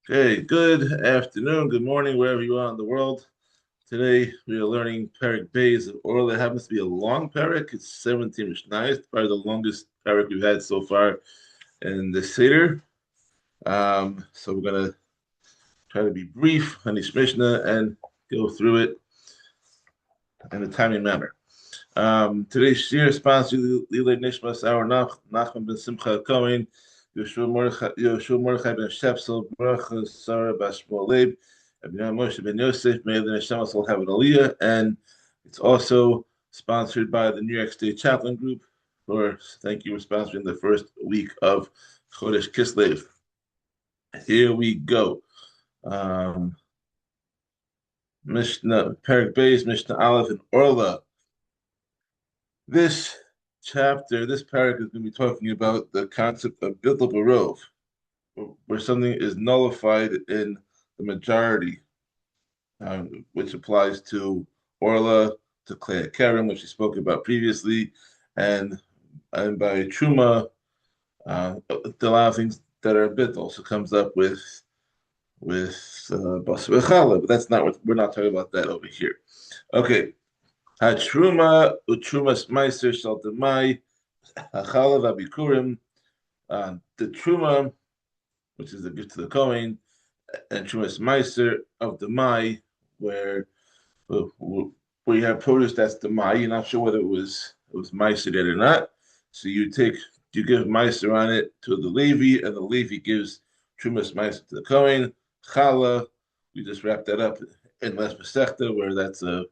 Okay, good afternoon, good morning, wherever you are in the world. Today we are learning Perek Bays of Orlah. It happens to be a long Perek. It's 17 Mishnayos. It's probably the longest Perek we've had so far in the Seder. So we're going to try to be brief on each Mishnah and go through it in a timely manner. Today's shiur is sponsored Lilei Nishmas Our Nachman ben Simcha Cohen, Yoshua Mordechai ben Shepsel, Bracha Sarah Bashmol Leib, Abinah Moshe ben Yosef. May the Neshamas all have an aliyah, and it's also sponsored by the New York State Chaplain Group. Thank you for sponsoring the first week of Chodesh Kislev. Here we go. Mishnah Perek Beis, Mishnah Aleph, and Orlah. This chapter, this paragraph is going to be talking about the concept of bittul barov, where something is nullified in the majority, which applies to Orlah, to Klei Hakarem, which we spoke about previously, and by Teruma, a lot of things that are bittul also comes up with basar v'challah, but that's not what we're not talking about that over here. Okay. Teruma utrumas meiser shel demai hachalav abikurim. The truma, which is the gift to the Kohen, and trumas meiser of demai, where you have produce that's demai. You're not sure whether it was meiser yet or not. So you give meiser on it to the Levi, and the Levi gives trumas meiser to the Kohen. Challah, we just wrap that up in Les Masechta, where that's a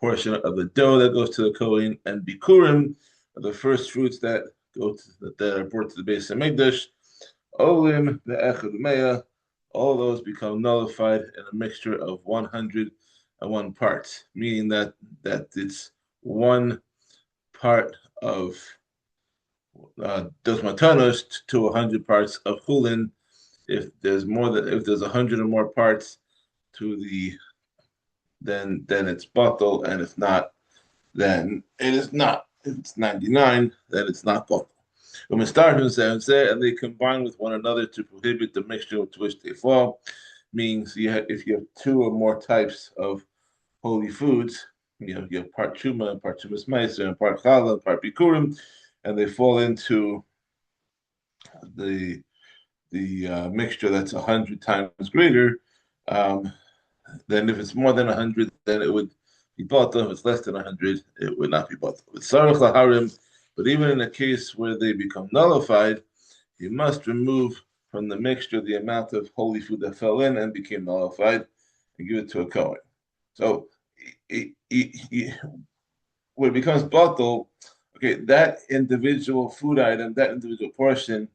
portion of the dough that goes to the Kohen, and bikurim are the first fruits that are brought to the base of Mikdash. Olim the echad meya, all those become nullified in a mixture of 101 parts, meaning that it's one part of dos matanos to 100 parts of chulin. If there's 100 or more parts to the then it's bottle, and if not, then it is not. If it's 99, then it's not bottle. When we start and they combine with one another to prohibit the mixture to which they fall, means if you have two or more types of holy foods, you have part truma and part trumas meiser and part challah and part bikurim, and they fall into the mixture that's 100 times greater. Then if it's more than 100, then it would be bottle. If it's less than 100, it would not be bottle. But even in a case where they become nullified, you must remove from the mixture the amount of holy food that fell in and became nullified and give it to a Kohen. So when it becomes bottle, okay, that individual food item, that individual portion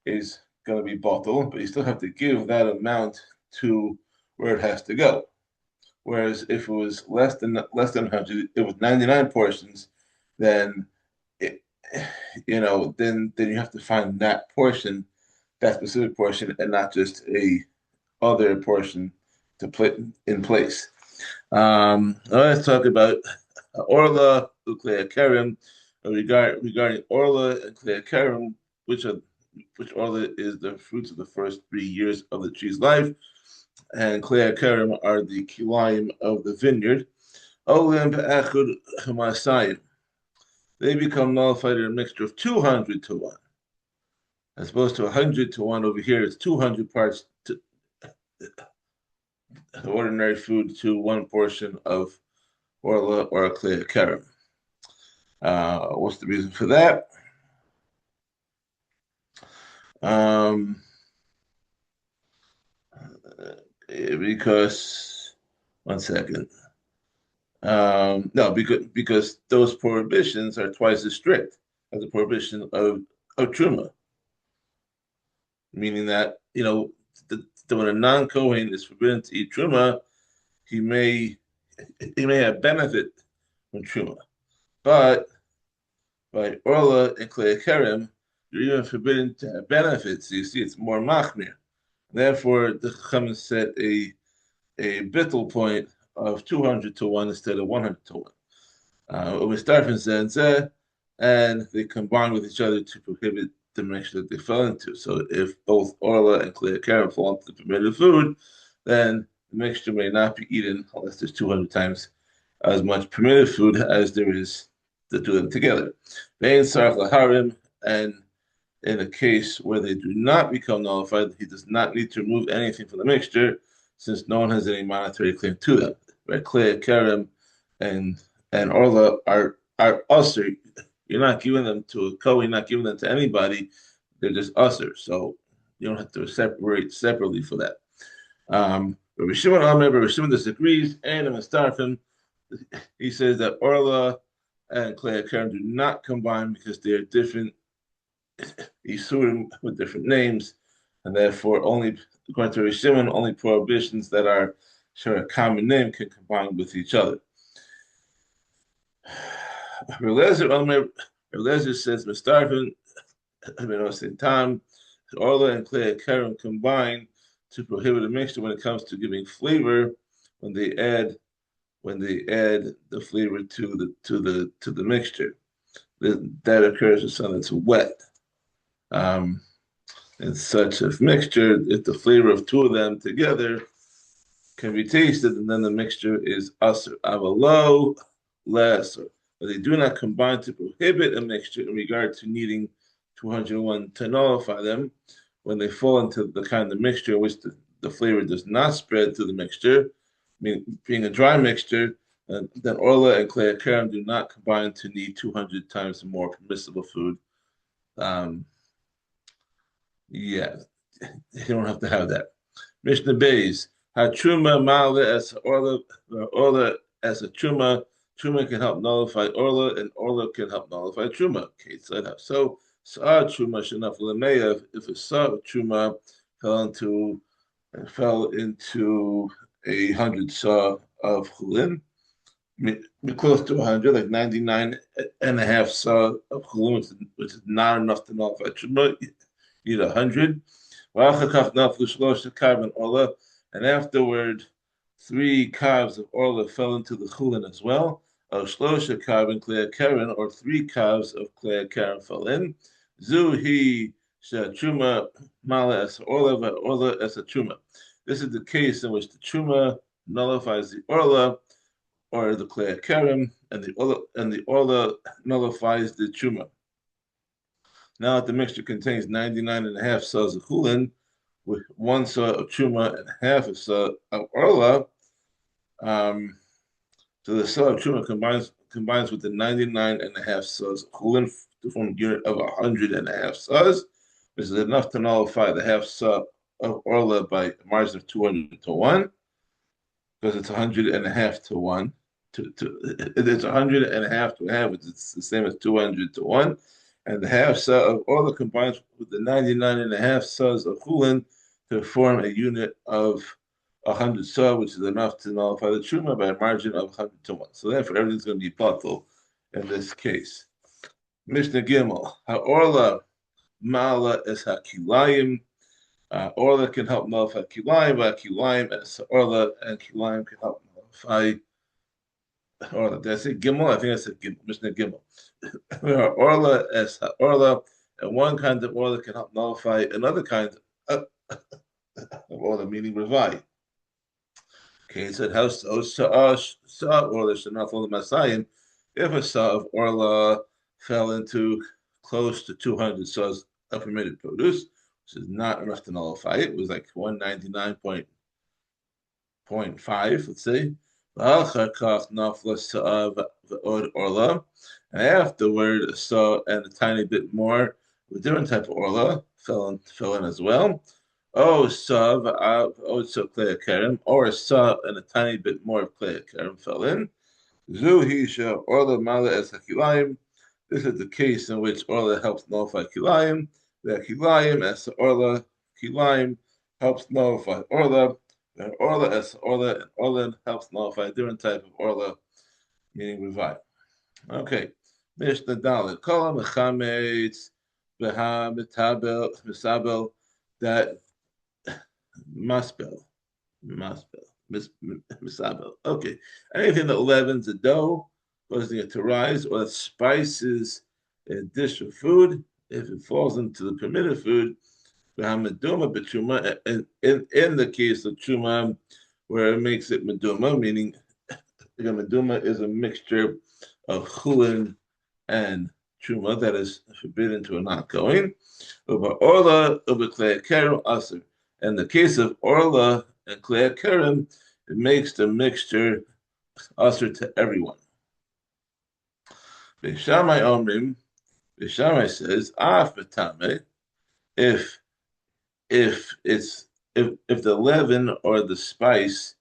is going to be bottle, but you still have to give that amount to where it has to go. Whereas if it was less than 100, it was 99 portions, then then you have to find that portion, that specific portion, and not just a other portion to put in place. Let's talk about Orlah and Klei Hakarem. Regarding Orlah and Klei Hakarem, which Orlah is the fruits of the first 3 years of the tree's life, and Klei Hakarem are the kilayim of the vineyard. Olim be'echud hamasayim. They become nullified in a mixture of 200 to 1. As opposed to 100 to 1 over here, it's 200 parts to ordinary food to one portion of Orlah or Klei Hakarem. What's the reason for that? Because one second. No, because those prohibitions are twice as strict as the prohibition of truma, meaning that when a non-Kohen is forbidden to eat truma, he may have benefit from truma, but by Orlah and Klei Hakarem, you're even forbidden to have benefits. So you see, it's more machmir. Therefore, the Chacham set a bittul point of 200 to 1 instead of 100 to 1. We start from Zenzeh, and they combine with each other to prohibit the mixture that they fell into. So if both Orlah and Klei Hakarem fall into the permitted food, then the mixture may not be eaten unless there's 200 times as much permitted food as there is to do them together. Vein Sarach Laharim, and in a case where they do not become nullified, he does not need to remove anything from the mixture since no one has any monetary claim to them. Right? Klei Hakarem and Orlah are usher. You're not giving them to a Kohen, you're not giving them to anybody. They're just usher. So you don't have to separate separately for that. Rabbi Shimon disagrees, and in Mistarfim, he says that Orlah and Klei Hakarem do not combine because they are different Yisurim with different names, and therefore only, according to Rabbi Shimon, only prohibitions that are share a common name can combine with each other. Eliezer says, Mistarfin, time, Orlah and Klei Hakarem combine to prohibit a mixture when it comes to giving flavor when they add the flavor to the mixture. That occurs with something that's wet. In such a mixture, if the flavor of two of them together can be tasted, and then the mixture is asur. Avalo lesser. But they do not combine to prohibit a mixture in regard to needing 201 to nullify them when they fall into the kind of mixture in which the flavor does not spread to the mixture, being a dry mixture, then Orlah and Klei Hakarem do not combine to need 200 times more permissible food. You don't have to have that. Mishnah Beis, Truma Ma'ale as Orlah as a Truma. Truma can help nullify Orlah, and Orlah can help nullify Truma. Okay, so Sa'ar Truma Shenaf Lemeya, if a Sa'ar Truma fell into 100 Sa of Chulin, close to 100, like 99 and a half Sa of Chulin, which is not enough to nullify Truma. You need 100. And afterward, 3 calves of Orlah fell into the Chulin as well. Or 3 calves of Klei Hakarem fell in. Zuhi Truma Mala as Orlah as a Truma. This is the case in which the Truma nullifies the Orlah or the Klei Hakarem, and the Orlah nullifies the Truma. Now that the mixture contains 99 and a half sahs of chulin, with 1 sah of truma and half a sah of Orlah, so the sah of truma combines with the 99 and a half sahs of chulin to form a unit of 100 and a half sahs, which is enough to nullify the half sah of Orlah by a margin of 200 to 1, because it's 100 and a half to 1. It's 100 and a half to half, it's the same as 200 to 1. And the half sah of Orlah combines with the 99 and a half sahs of chulin to form a unit of 100 sah, which is enough to nullify the truma by a margin of 100 to 1. So therefore, everything's going to be batal in this case. Mishnah Gimel, Orlah Ma'ala es hakilayim. Orlah can help nullify kilayim, but kilayim as Orlah, and kilayim can help nullify Orlah. Did I say Gimel? I think I said Gimel. Mishnah Gimel. Orlah as Orlah, and one kind of Orlah can help nullify another kind of Orlah, meaning revive. Okay, it said how so Sa'ah Orlah should not follow the Masayim. If a Sa'ah of Orlah fell into close to 200 sahs of permitted produce, which is not enough to nullify it. It was like 199.5, let's say. And afterward, a saw and a tiny bit more of a different type of Orlah fell in as well. Klei Hakarem, or a saw and a tiny bit more of Klei Hakarem fell in. Orlah Mala as Hakilayim. This is the case in which Orlah helps nullify Kilayim. The Kilayim as Orlah, Kilayim helps nullify Orlah. And Orlah as Orlah, and Orlah helps nullify a different type of Orlah, meaning revive. Okay. Mishnah Dalet. Kol mechametz beha metabel misabel, that misabel. Okay. Anything that leavens the dough, causing it to rise, or that spices a dish of food, if it falls into the permitted food, meduma b'truma, and in the case of truma, where it makes it meduma, meaning meduma is a mixture of chulin and truma that is forbidden to a not going. Orlah and Klei Hakarem aser. In the case of Orlah and Klei Hakarem, it makes the mixture aser to everyone. Beishamai omrim, Beishamai says, af betame, if if the leaven or the spice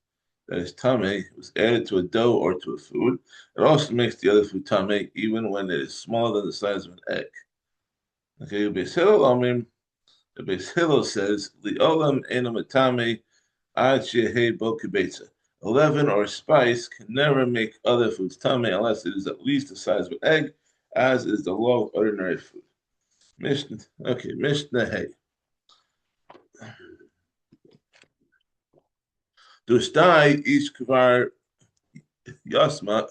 that is tame was added to a dough or to a food, it also makes the other food tame even when it is smaller than the size of an egg. Okay, Beis Hillel omrim, the Beis Hillel says, Liolam enam atame ad shehei bo kibetza. A leaven or spice can never make other foods tame unless it is at least the size of an egg, as is the law of ordinary food. Mishnah Hey. Dustai ish kvar yasma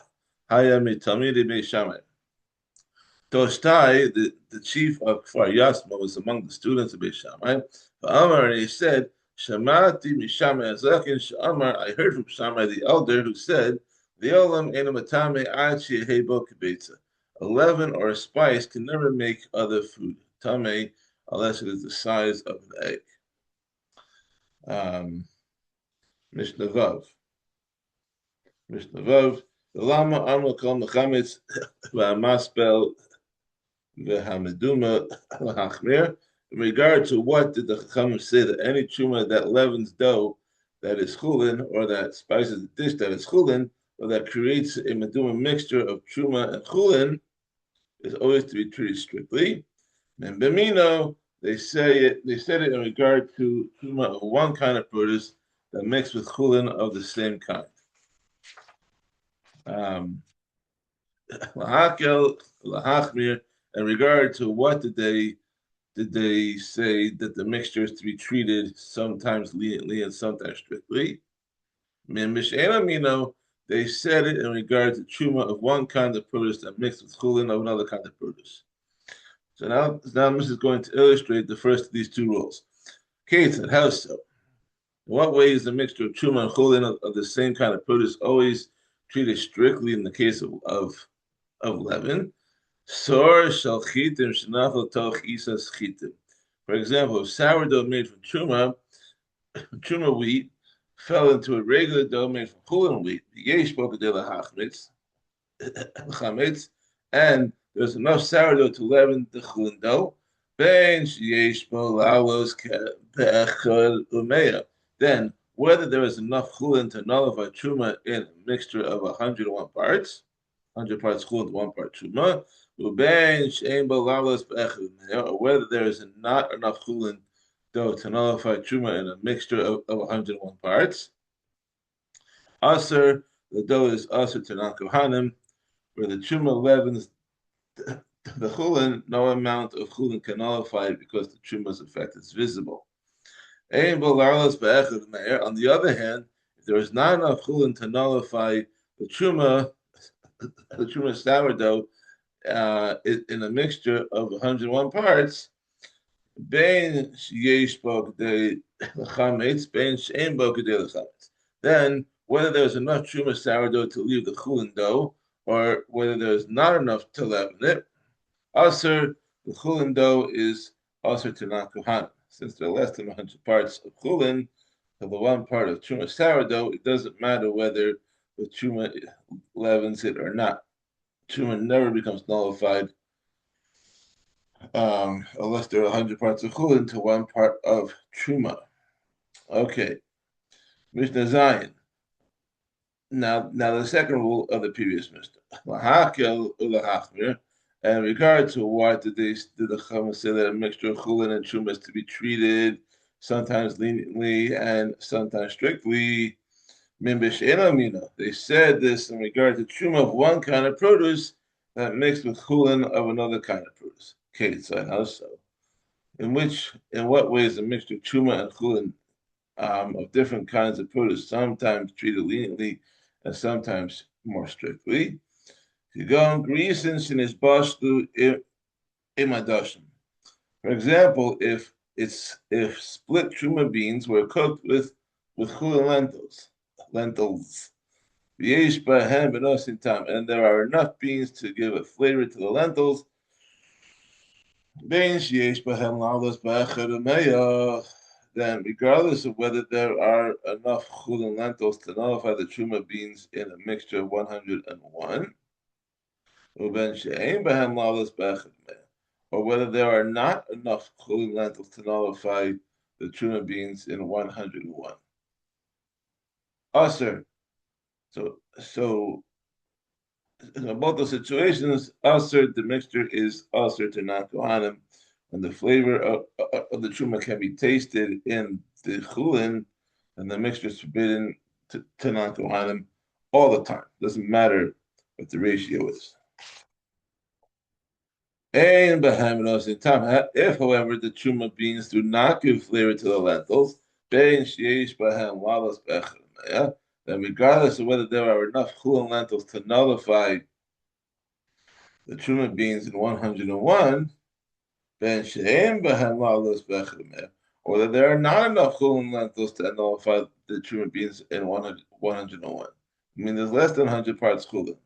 haya mitamidi Beis Shammai. Tostai, the chief of Kfar Yasma, was among the students of Beis Shammai. And he said, Shamati Mishamai Azakin Shamar, I heard from Shammai the elder who said, the Olam Enamatame Achi Hebo Kibetza. A leaven or a spice can never make other food tame unless it is the size of an egg. Mishnah Vav. The Lama Amla Kol Mechametz V'Amaspel V'Hameduma L'Hachmir. In regard to what did the Chachamim say that any truma that leavens dough that is chulin, or that spices the dish that is chulin, or that creates a meduma mixture of truma and chulin, is always to be treated strictly. And b'mino, they said it in regard to truma of one kind of produce that mixed with chulin of the same kind. Lahakel, lahachmir, in regard to what did they say that the mixture is to be treated sometimes leniently and sometimes strictly? They said it in regard to truma of one kind of produce that mixed with chulin of another kind of produce. So now this is going to illustrate the first of these two rules. Kate said, how so? In what way is the mixture of truma and chulin of the same kind of produce always treated strictly in the case of leaven? For example, if sourdough made from truma wheat fell into a regular dough made from chulin wheat, and there's enough sourdough to leaven the chulin dough, then whether there is enough chulin to nullify truma in a mixture of 101 parts, 100 parts chulin to 1 part truma, or whether there is not enough chulin dough to nullify truma in a mixture of 101 parts. Aser, the dough is aser to non-kohanim, where the truma leavens the chulin, no amount of chulin can nullify it because the truma's effect is visible. On the other hand, if there is not enough chulin to nullify the truma sourdough in a mixture of 101 parts, then whether there's enough truma sourdough to leave the chulin dough, or whether there's not enough to leaven it, aser, the chulin dough is aser to non-kohanim. Since there are less than 100 parts of chulin for the 1 part of truma sourdough, it doesn't matter whether the truma leavens it or not. Truma never becomes nullified unless there are 100 parts of chulin to 1 part of truma. Okay, Mishnah Zayin. Now the second rule of the previous Mishnah. In regard to what did the Chachamim say that a mixture of chulin and truma is to be treated sometimes leniently and sometimes strictly? They said this in regard to truma of one kind of produce that mixed with chulin of another kind of produce. Okay, so how so? In what way is a mixture of truma and chulin of different kinds of produce sometimes treated leniently and sometimes more strictly? If you go on grease in his bashlu imadashim. For example, if split truma beans were cooked with chulin lentils, v'yesh bahem b'nosin tam, and there are enough beans to give a flavor to the lentils. Bein sheyesh bahem lalos b'acharumeya. Then, regardless of whether there are enough chulin lentils to nullify the truma beans in a mixture of 101, uben she'ein bahem lalos b'acharumeya, or whether there are not enough chulin lentils to nullify the truma beans in 101. Aser. So in both those situations, aser, the mixture is aser to non-kohanim, and the flavor of the truma can be tasted in the chulin, and the mixture is forbidden to non-kohanim all the time. Doesn't matter what the ratio is. If, however, the truma beans do not give flavor to the lentils, then regardless of whether there are enough chulin lentils to nullify the truma beans in 101, or that there are not enough chulin lentils to nullify the truma beans in 101. I mean, there's less than 100 parts chulin.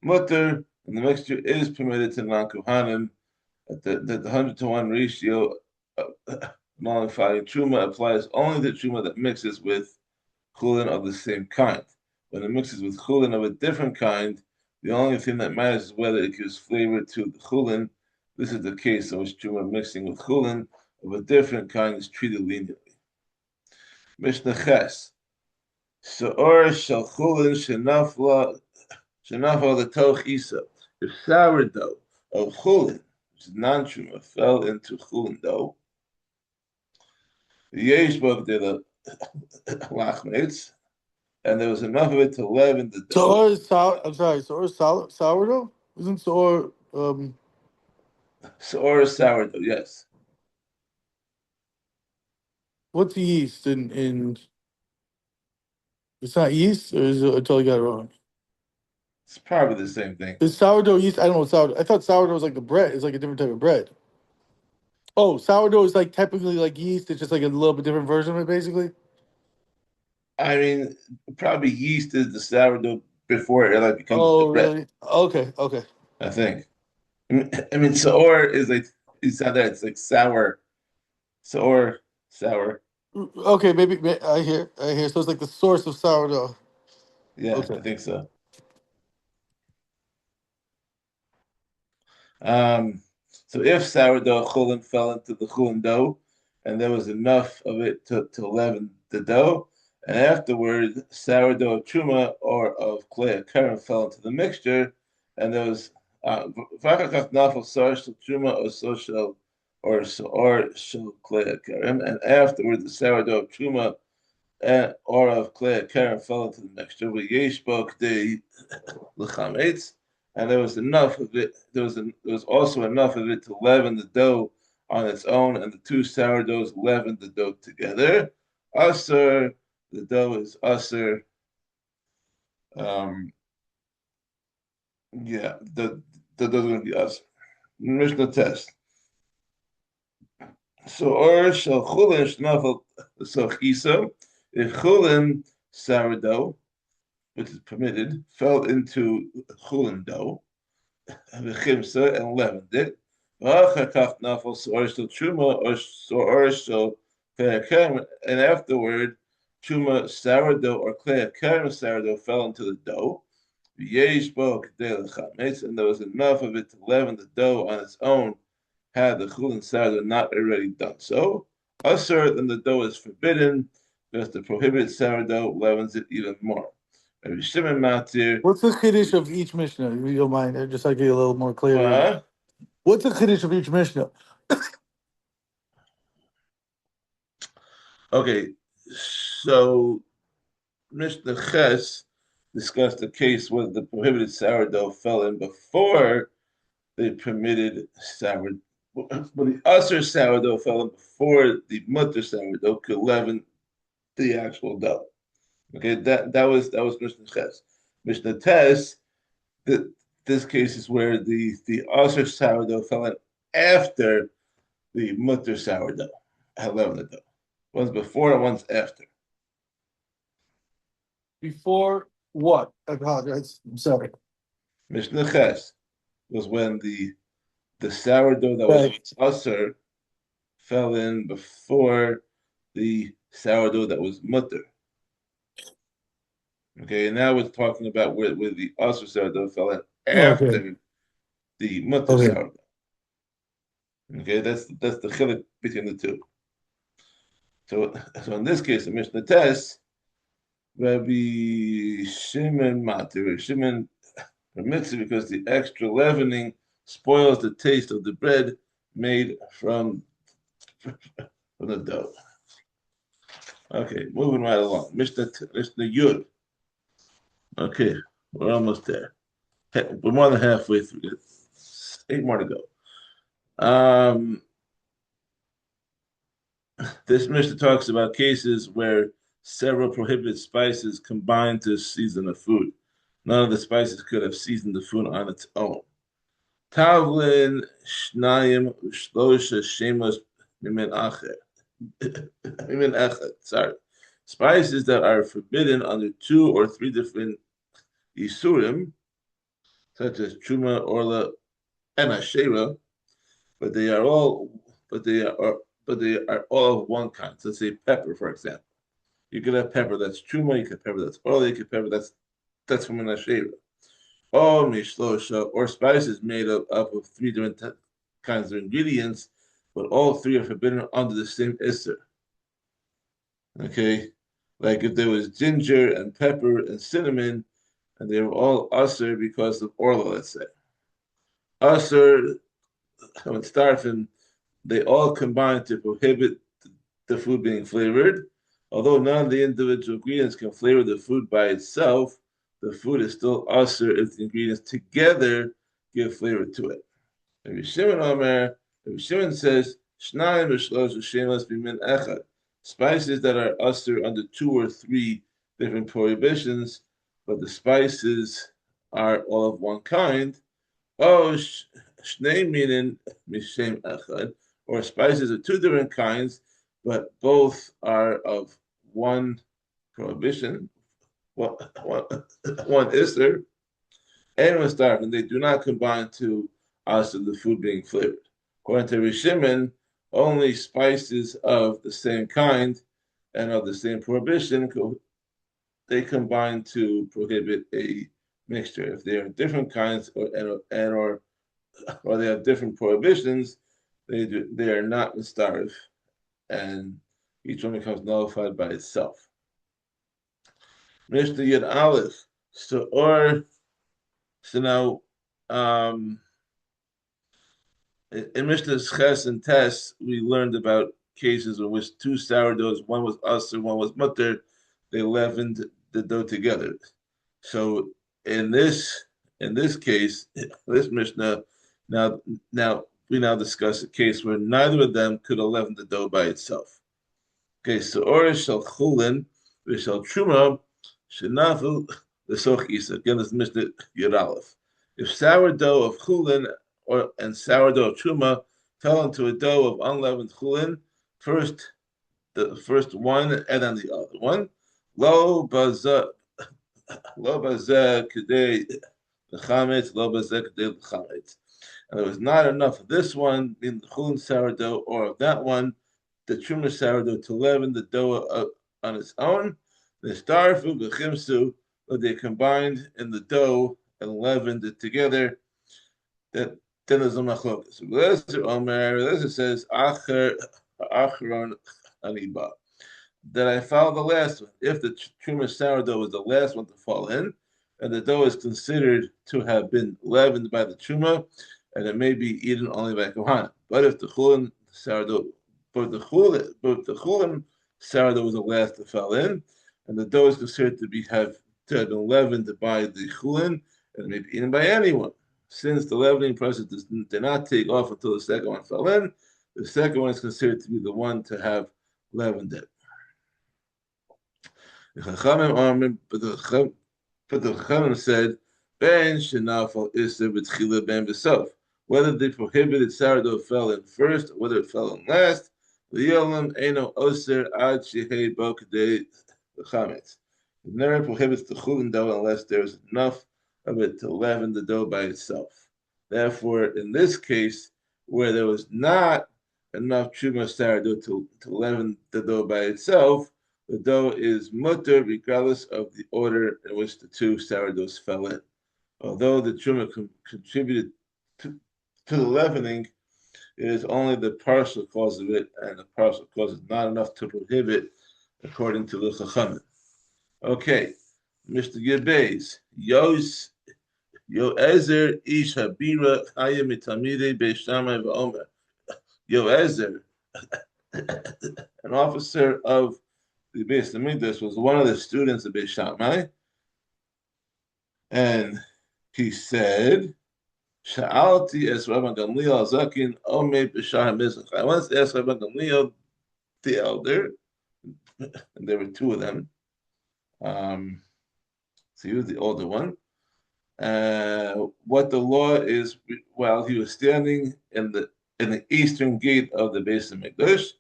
Mutter, and the mixture is permitted to non-kohanim. The 100-to-1 ratio nullifying truma applies only to truma that mixes with chulin of the same kind. When it mixes with chulin of a different kind, the only thing that matters is whether it gives flavor to the chulin. This is the case in which truma mixing with chulin of a different kind is treated leniently. Mishnah Ches. Shiur shel chulin shenafla l'toch isa. If sourdough of chulin, which is non-truma, fell into chulin dough, yesh bo the lachmetz, and there was enough of it to leaven the dough. Shiur is sourdough? Isn't shiur Shiur is sourdough, yes. What's yeast in it's not yeast, or is it I totally got it wrong? It's probably the same thing. Is sourdough yeast? I don't know what sourdough. I thought sourdough was like the bread. It's like a different type of bread. Oh, sourdough is like technically like yeast. It's just like a little bit different version of it, basically. I mean, probably yeast is the sourdough before it like becomes the bread. Really? Okay. I think. I mean, shiur is like you said that it's like sour. Shiur, sour. Okay, maybe I hear. So it's like the source of sourdough. Yeah, Okay. I think so. So if sourdough chulin fell into the chulin dough, and there was enough of it to leaven the dough, and afterward sourdough of truma or of klei hakarem fell into the mixture, and there was truma or klei hakarem, and afterward the sourdough of truma or of klei hakarem fell into the mixture. We yesh bo k'dei l'chametz. And there was enough of it. There was also enough of it to leaven the dough on its own, and the two sourdoughs leavened the dough together. Aser, the dough is aser. The dough is going to be aser. Mishnah test. So or shel chulin shnafel sochiso. If chulin sourdough, which is permitted, fell into chulin dough, and leavened it. And afterward, truma sourdough or klei hakarem sourdough fell into the dough. And there was enough of it to leaven the dough on its own, had the chulin sourdough not already done so. Asur, then the dough is forbidden, because the prohibited sourdough leavens it even more. What's the chiddush of each Mishnah? If you don't mind, just so I get a little more clarity. What's the chiddush of each Mishnah? Okay, so Mishnah Ches discussed the case where the prohibited sourdough fell in before the permitted sourdough. But the usher sourdough fell in before the mutter sourdough could leaven the actual dough. Okay, that was Mishnah Ches. Mishnah Tes, this case is where the usher sourdough fell in after the mutter sourdough, had leavened the dough. One's before and one's after. Before what? I apologize. I'm sorry. Mishnah Ches was when the sourdough that was Right. usher fell in before the sourdough that was mutter. Okay, and now we're talking about where the usher sourdough fell in Okay. after the mutter Okay. sourdough. Okay, that's the chiluk between the two. So in this case, the Mishnah Tes, Rabbi Shimon Matir, Rabbi Shimon permits it because the extra leavening spoils the taste of the bread made from the dough. Okay, moving right along. Mishnah Yud. Okay, we're almost there. We're more than halfway through. 8 more to go. This Mishnah talks about cases where several prohibited spices combine to season a food. None of the spices could have seasoned the food on its own. Tavlin shnayim shlosha shemos mimin acher. Mimin echad. Sorry. Spices that are forbidden under 2 or 3 different isurim, such as Teruma, Orlah, and Ashera, but they are all of one kind. So let's say pepper, for example. You could have pepper that's Teruma, you could have pepper that's Orlah, you could have pepper that's from an Ashera. Oh, mishlosha, or spices made up of 3 different kinds of ingredients, but all 3 are forbidden under the same isser. Okay, like if there was ginger and pepper and cinnamon, and they were all usher because of Orlah, let's say. Usher, when starfin, they all combine to prohibit the food being flavored. Although none of the individual ingredients can flavor the food by itself, the food is still usher if the ingredients together give flavor to it. Rabbi Shimon says, Shnayim v'shlosh v'shemas b'min echad. Spices that are usher under 2 or 3 different prohibitions, but the spices are all of one kind. Oh, shnei minin mishem echad, or spices of 2 different kinds, but both are of one prohibition, one isser, and was starved, and they do not combine to usher the food being flavored. According to Rishimen, only spices of the same kind and of the same prohibition they combine to prohibit a mixture. If they are different kinds or they have different prohibitions, they are not mistarif, and each one becomes nullified by itself. Mishnah Yud Aleph. So now in Mishnah's Ches and Tes, we learned about cases in which 2 sourdoughs, one was usr, one was mutter, they leavened the dough together. So in this case, this Mishnah, now we discuss a case where neither of them could have leavened the dough by itself. Okay, so Orish shall chulin, v'shal truma, shenafu l'soch isa. Again, this is Mishnah Yud Aleph. If sourdough of chulin and sourdough of truma fell into a dough of unleavened chulin, the first one and then the other one, lo bazeh kedei l'chametz, lo bazeh kedei l'chametz. And there was not enough of this one, in the chulin sourdough, or of that one, the truma sourdough, to leaven the dough on its own. The starfu b'chimsu, but they combined in the dough and leavened it together. That then there's a machlokas. Lezer says acharon aniba, that I found the last one. If the truma sourdough was the last one to fall in, and the dough is considered to have been leavened by the truma, and it may be eaten only by kohanim. But if the chulin sourdough, the chulin sourdough was the last to fall in, and the dough is considered to have been leavened by the chulin, and it may be eaten by anyone. Since the leavening process did not take off until the second one fell in, the second one is considered to be the one to have leavened it. But the Chachamim said, Ben shenafal iser b'tchila ben b'sof. whether the prohibited sourdough fell in first or whether it fell in last. It never prohibits the chulin dough unless there's enough of it to leaven the dough by itself. Therefore, in this case, where there was not enough truma sourdough to leaven the dough by itself, the dough is mutter regardless of the order in which the two sourdoughs fell in. Although the truma contributed to the leavening, it is only the partial cause of it, and the partial cause is not enough to prohibit, according to the Chachamim. Okay, Mr. Yebez, Yoezer ish habira chaya mitamidei beis Shammai v'omer. Yoezer, an officer of the Beis Hamikdash, was one of the students of Beis Shammai, and he said, Sha'alti es Rabban Gamliel Zakin Omei B'Shar HaMizrach. I once asked Rabban Gamliel, the elder, and there were two of them. So he was the older one. What the law is while he was standing in the eastern gate of the Beis Hamikdash.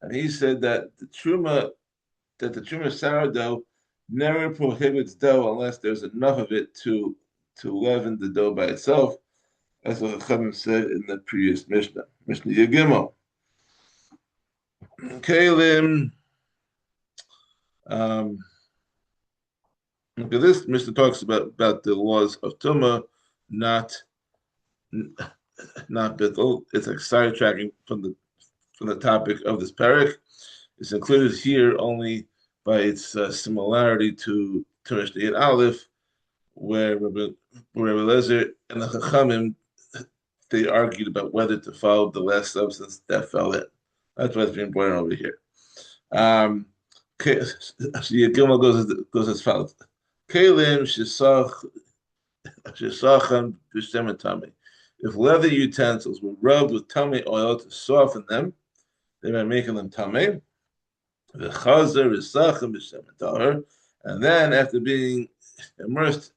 And he said that the truma sourdough never prohibits dough unless there's enough of it to leaven the dough by itself, as what Chachamim said in the previous Mishnah Yagimel. Kalim. This Mishnah talks about the laws of Tuma, not Bithel. It's like sidetracking from the topic of this Perek. It's included here only by its similarity to Mishnah Yud Aleph, where Rabbi Eliezer and the Chachamim, they argued about whether to follow the last substance that fell in. That's what's being brought over here. Gilma goes as follows. Kalim shesachan b'shem tamei. If leather utensils were rubbed with tamei oil to soften them, they were making them tamei. The chazer is sachan b'shem tahor, and then after being immersed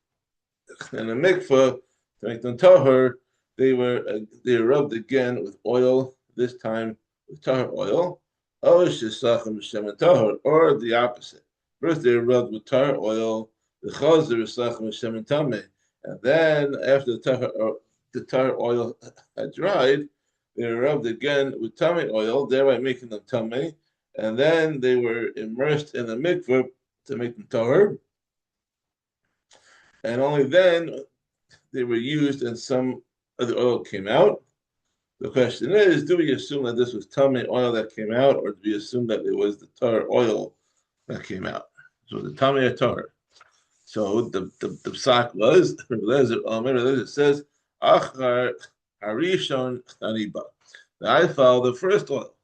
in a mikvah to make them tahor, they were rubbed again with oil. This time with tahor oil. Or the opposite. First they were rubbed with tar oil, the chazer is sachem shemen tamei, and then after the tar oil had dried, they were rubbed again with tamei oil, thereby making them tamei, and then they were immersed in the mikveh to make them tahor, and only then they were used and some of the oil came out. The question is, do we assume that this was tamei oil that came out, or do we assume that it was the tar oil that came out? So the tamei or tar. So the psak was, it says, Achar harishon aniba. I follow the first oil.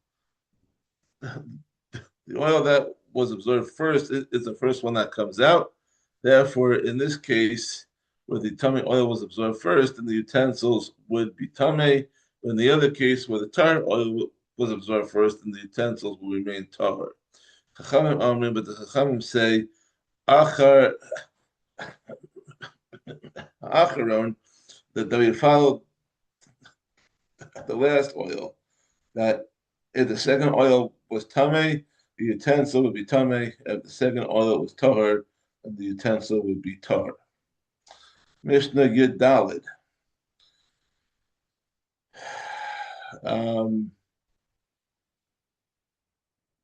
The oil that was absorbed first is the first one that comes out. Therefore, in this case, where the tamei oil was absorbed first, then the utensils would be tamei. In the other case, where the tar oil was absorbed first, and the utensils will remain tahor. Chachamim amrim, but the Chachamim say, Achar Acharon, that we follow the last oil, that if the second oil was tamei, the utensil would be tamei. If the second oil was tahor, and the utensil would be tahor. Mishnah Yud Daled.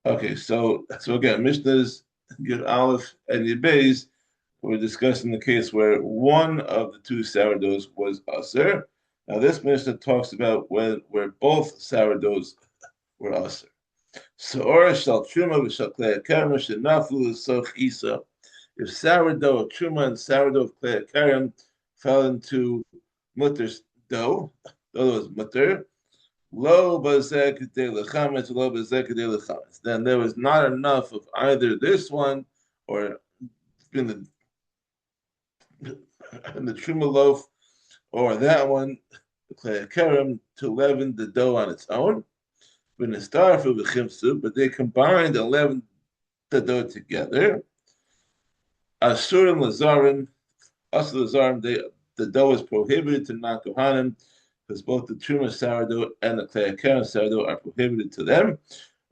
Okay, so again, Mishnah's Yud Aleph and Yud Beis, we're discussing the case where one of the two sourdoughs was aser. Now this Mishnah talks about where both sourdoughs were aser. So Orlah shall Teruma v'shal Klei Hakarem shenafu l'soch isa. If sourdough of Teruma and sourdough of Klei Hakarem fell into mutter's dough, was mutter. Lo bazek de lechametz, lo bazek de lechametz. Then there was not enough of either this one or in the Teruma loaf or that one, the Klei Hakarem, to leaven the dough on its own. But they combined and leavened the dough together. Asurim Lazarim, also Lazarim, the dough is prohibited to non-Kohanim because both the Teruma sourdough and the Klei Hakarem sourdough are prohibited to them.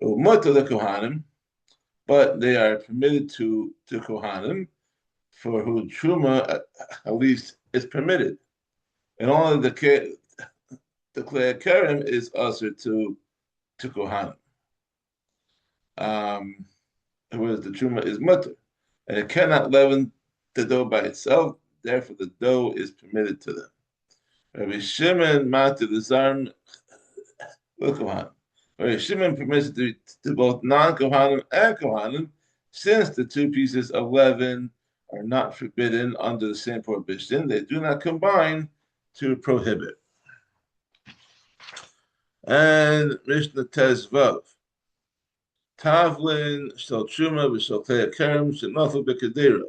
Mutter the Kohanim, but they are permitted to Kohanim, for who Teruma at least is permitted. And only the Klei Hakarem is also to Kohanim. Whereas the Teruma is mutter. And it cannot leaven the dough by itself, therefore the dough is permitted to them. Rabbi Shimon matir the zarm l'kohanim. Rabbi Shimon permits it to both non-kohanim and kohanim, since the two pieces of leaven are not forbidden under the same prohibition. They do not combine to prohibit. And Mishnah Tezvav. Tavlin shel Teruma v'shel Klei Hakarem shenafel b'kedera.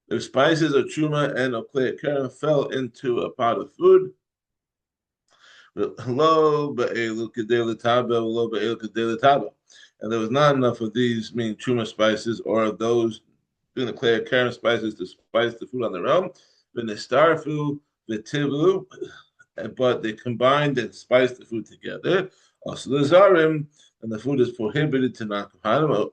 If spices of Teruma and of Klei Hakarem fell into a pot of food, lo be'elu kedei l'taba, lo be'elu kedei l'taba, and there was not enough of these, meaning Teruma spices, or of those doing the Klei Hakarem spices to spice the food on their own, when they starfu v'tivu, but they combined and spiced the food together. Also the zarim, and the food is prohibited to non-kohanim,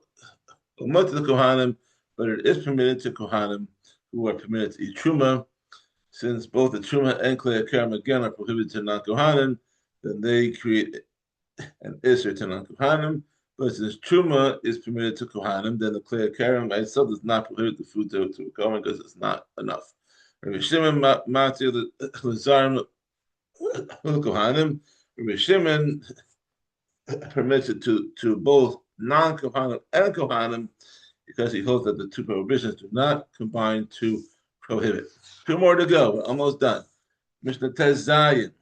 not to the kohanim, but it is permitted to kohanim who are permitted to eat truma. Since both the Teruma and Klei Hakarem again are prohibited to non-kohanim, then they create an isser to non-kohanim. But since Teruma is permitted to kohanim, then the Klei Hakarem by itself does not prohibit the food to a kohen because it's not enough. Rabbi Shimon matir the zarim kohanim. Rabbi Shimon permits it to both non-kohanim and kohanim because he holds that the two prohibitions do not combine to prohibit. Two more to go. We're almost done. Mishnah Tez Zayin.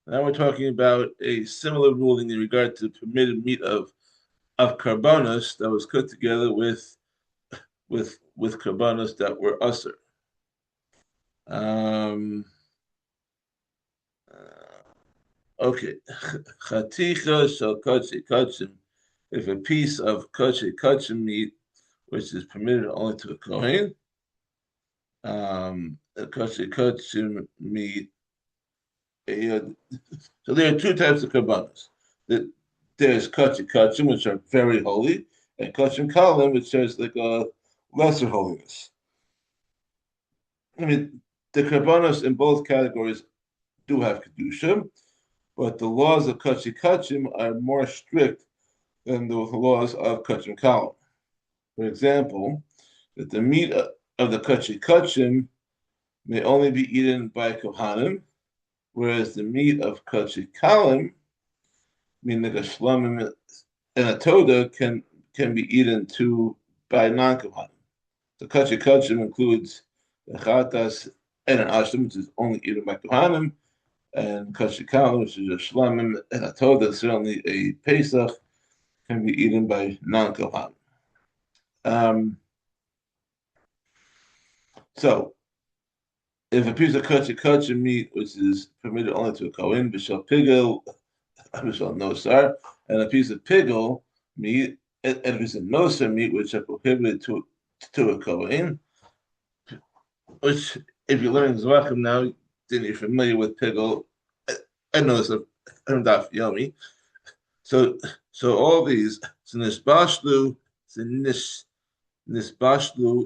Now we're talking about a similar ruling in regard to permitted meat of karbanos that was cooked together with karbanos that were usher. Okay. Chaticha shel kachi kachim. If a piece of kachi kachim meat, which is permitted only to a kohen, kachi kachim meat. So there are two types of karbanos. There's kachi kachim, which are very holy, and kachim kalim, which has like a lesser holiness. I mean, the karbanos in both categories do have kedusha, but the laws of kachi kachim are more strict than the laws of kachim kalim. For example, that the meat of the kachi kachim may only be eaten by kohanim, whereas the meat of kachi kalim, meaning a shlamim and a toda, can be eaten by non-kohanim. The kachi kachim includes the chatas and an ashlam, which is only eaten by kohanim, and kachi kalim, which is a shlamim and a toda, certainly a pesach, can be eaten by non-kohanim. So, if a piece of kachi meat, which is permitted only to a kohen, b'shal pigel, b'shal nosar, and a piece of pigel meat, and a piece of nosar meat, which are prohibited to a kohen, which, if you're learning Zvachim now, then you're familiar with pigel and nosar and daf yomi. So all these, so nisbashlu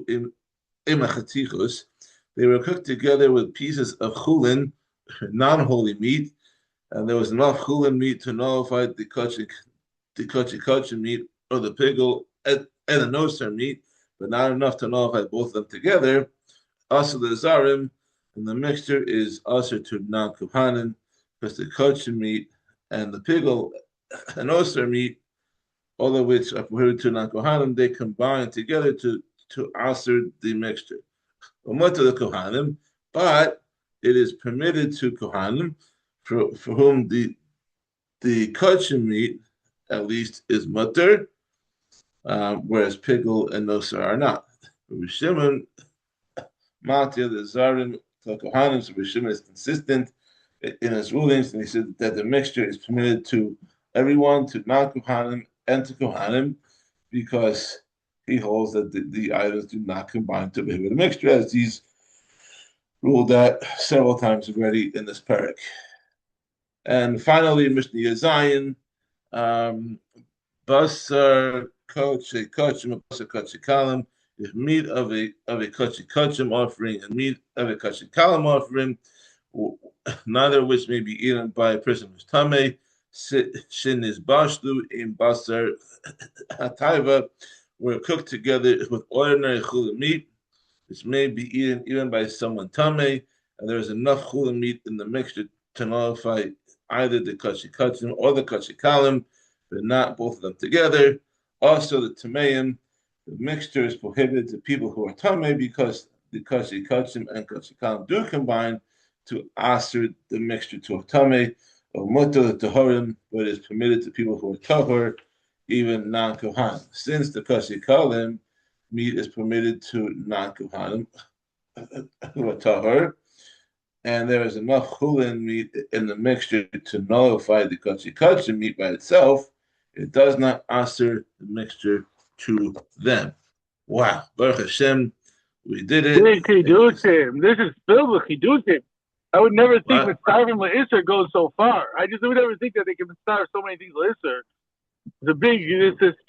im achatichus, they were cooked together with pieces of chulin, non-holy meat, and there was enough chulin meat to nullify the kachi meat or the pigel and the nosar meat, but not enough to nullify both of them together. Also the zarim, and the mixture is also to non-kohanim, because the kachi meat and the pigel and nosar meat, all of which are prohibited to non-kohanim, they combine together to answer the mixture. To the kohanim, but it is permitted to kohanim for whom the kachim meat at least is mutter, whereas pigel and nosar are not. Rabbi Shimon matir the zarim to kohanim, so Rabbi Shimon is consistent in his rulings, and he said that the mixture is permitted to everyone, to non-kohanim and to kohanim, because he holds that the items do not combine to prohibit a mixture, as he's ruled out several times already in this Perek. And finally, Mishnah Yazayin, Basar Koche Kochim, Basar Koche Kalam, if meat of a Koche Kochim offering and meat of a Koche Kalam offering, neither of which may be eaten by a person who's Tameh, Shin is Bashlu in Basar Hataiva, were cooked together with ordinary chulin meat, which may be eaten even by someone Tameh, and there is enough chulin meat in the mixture to nullify either the Koche Kochim or the Koche Kalam, but not both of them together. Also, the Tameim, the mixture is prohibited to people who are Tameh because the Koche Kochim and Koche Kalam do combine to aser the mixture to a Tameh, or Mutter Tahorim, but is permitted to people who are Tahor, even non-Kohanim. Since the Koche Kalim meat is permitted to non-Kohanim who are Tahor, and there is enough chulin meat in the mixture to nullify the Koche Kochim meat by itself, it does not aser the mixture to them. Wow, Baruch Hashem, we did it. Big chidushim. This is filled with chidushim. I would never think that starving L'Isser goes so far. I would never think that they can starve so many things L'Isser. This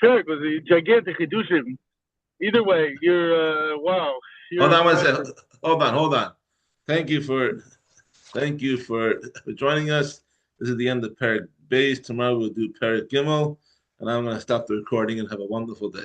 Perek was a gigantic chidushim. Either way, you're wow. Hold on one second. Hold on. Thank you for joining us. This is the end of Perek Beis. Tomorrow we'll do Perek Gimel, and I'm going to stop the recording and have a wonderful day.